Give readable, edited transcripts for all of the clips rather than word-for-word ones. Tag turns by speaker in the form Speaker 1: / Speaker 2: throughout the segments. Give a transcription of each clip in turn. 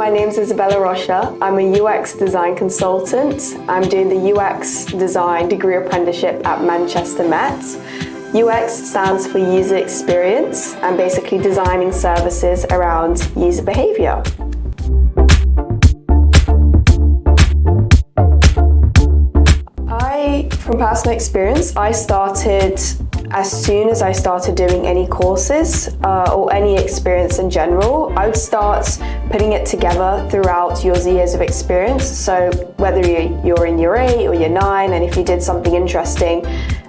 Speaker 1: my name's Isabella Rocha. I'm a UX design consultant. I'm doing the UX design degree apprenticeship at Manchester Met. UX stands for user experience and basically designing services around user behavior. From personal experience, I started as soon as I started doing any courses or any experience in general. I would start putting it together throughout your years of experience. So whether you're in year 8 or year 9, and if you did something interesting,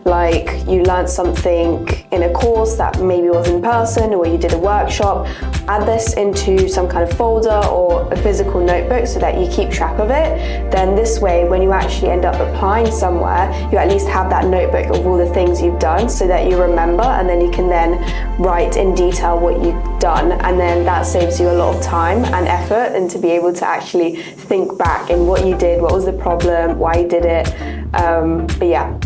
Speaker 1: like you learned something in a course that maybe was in person, or you did a workshop, add this into some kind of folder or a physical notebook so that you keep track of it. Then this way, when you actually end up applying somewhere, you at least have that notebook of all the things you've done so that you remember, and then you can then write in detail what you've done, and then that saves you a lot of time and effort, and to be able to actually think back in what you did, what was the problem, why you did it. But yeah.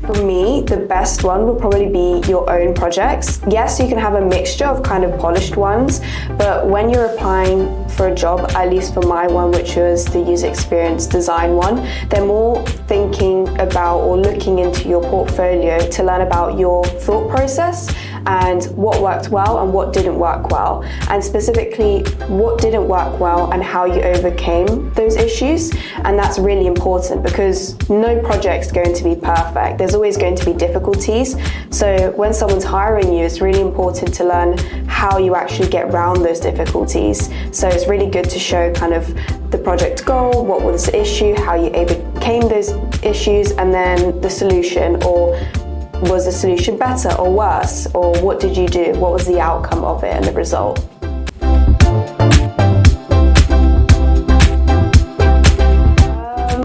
Speaker 1: For me, the best one will probably be your own projects. Yes, you can have a mixture of kind of polished ones, but when you're applying for a job, at least for my one, which was the user experience design one, they're more thinking about or looking into your portfolio to learn about your thought process and what worked well and what didn't work well, and specifically what didn't work well and how you overcame those issues. And that's really important because no project's going to be perfect. There's always going to be difficulties. So when someone's hiring you, it's really important to learn how you actually get around those difficulties. So it's really good to show kind of the project goal, what was the issue, how you overcame those issues, and then the solution, or was the solution better or worse, or what did you do, what was the outcome of it and the result.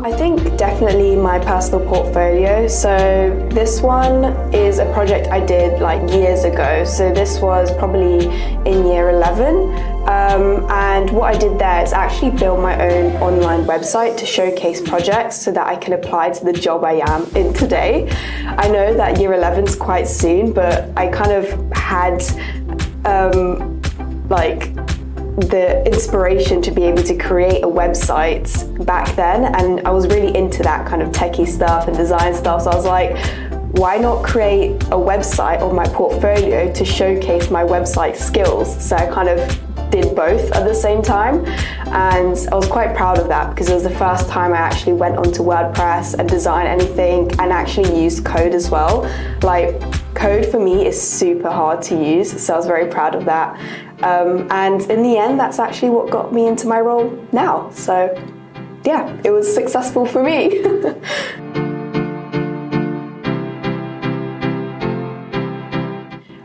Speaker 1: I think definitely my personal portfolio. So this one is a project I did like years ago. So this was probably in year 11. And what I did there is actually build my own online website to showcase projects so that I can apply to the job I am in today. I know that year 11 is quite soon, but I kind of had like the inspiration to be able to create a website back then, and I was really into that kind of techie stuff and design stuff, so I was like, why not create a website of my portfolio to showcase my website skills? So I kind of did both at the same time, and I was quite proud of that because it was the first time I actually went onto WordPress and designed anything and actually used code as well. Like, code for me is super hard to use, so I was very proud of that. And in the end, that's actually what got me into my role now. So yeah, it was successful for me.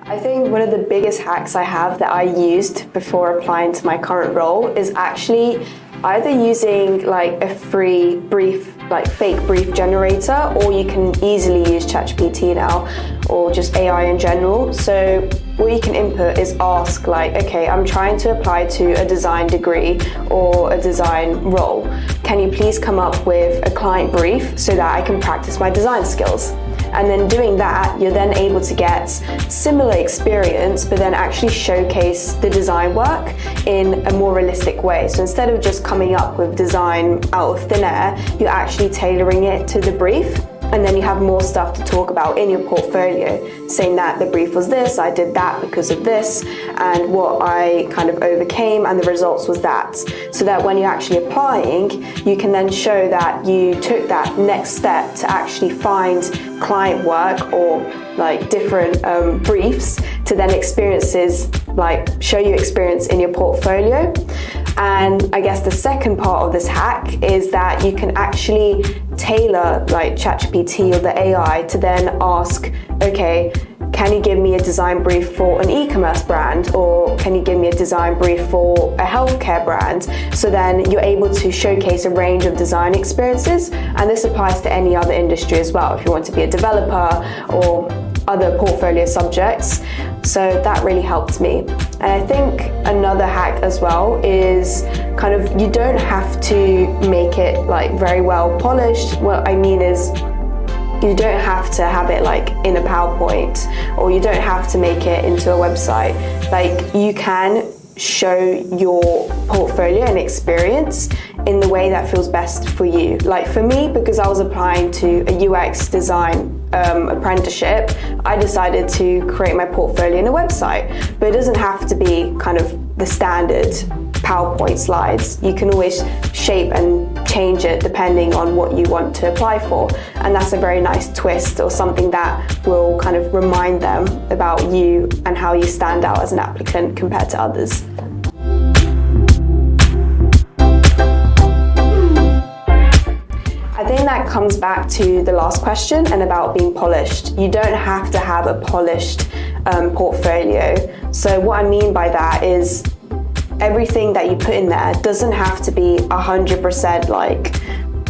Speaker 1: I think one of the biggest hacks I have that I used before applying to my current role is actually either using like a free brief, like fake brief generator, or you can easily use ChatGPT now, or just AI in general. So what you can input is ask like, okay, I'm trying to apply to a design degree or a design role. Can you please come up with a client brief so that I can practice my design skills? And then doing that, you're then able to get similar experience, but then actually showcase the design work in a more realistic way. So instead of just coming up with design out of thin air, you're actually tailoring it to the brief. And then you have more stuff to talk about in your portfolio, saying that the brief was this, I did that because of this, and what I kind of overcame, and the results was that. So that when you're actually applying, you can then show that you took that next step to actually find client work or like different briefs to then show you experience in your portfolio. And I guess the second part of this hack is that you can actually tailor like ChatGPT or the AI to then ask, okay, can you give me a design brief for an e-commerce brand, or can you give me a design brief for a healthcare brand? So then you're able to showcase a range of design experiences, and this applies to any other industry as well, if you want to be a developer or other portfolio subjects. So that really helped me. And I think another hack as well is kind of, you don't have to make it like very well polished. What I mean is, You don't have to have it like in a PowerPoint, or you don't have to make it into a website. Like, you can show your portfolio and experience in the way that feels best for you. Like for me, because I was applying to a UX design apprenticeship, I decided to create my portfolio in a website. But it doesn't have to be kind of the standard PowerPoint slides. You can always shape and change it depending on what you want to apply for. And that's a very nice twist, or something that will kind of remind them about you and how you stand out as an applicant compared to others. I think that comes back to the last question and about being polished. You don't have to have a polished portfolio. So what I mean by that is everything that you put in there doesn't have to be 100% like,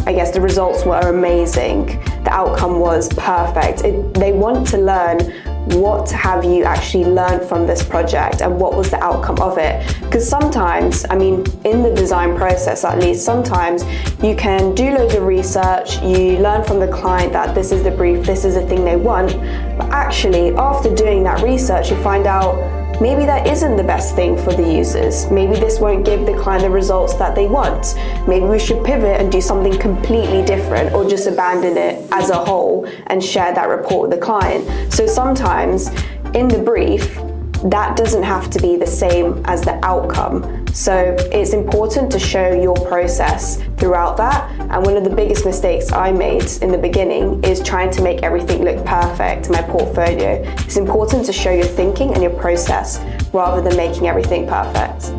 Speaker 1: I guess the results were amazing, the outcome was perfect. They want to learn what have you actually learned from this project and what was the outcome of it. Because sometimes, I mean, in the design process at least, sometimes you can do loads of research, you learn from the client that this is the brief, this is the thing they want, but actually after doing that research you find out maybe that isn't the best thing for the users. Maybe this won't give the client the results that they want. Maybe we should pivot and do something completely different, or just abandon it as a whole and share that report with the client. So sometimes in the brief, that doesn't have to be the same as the outcome. So it's important to show your process throughout that. And one of the biggest mistakes I made in the beginning is trying to make everything look perfect in my portfolio. It's important to show your thinking and your process rather than making everything perfect.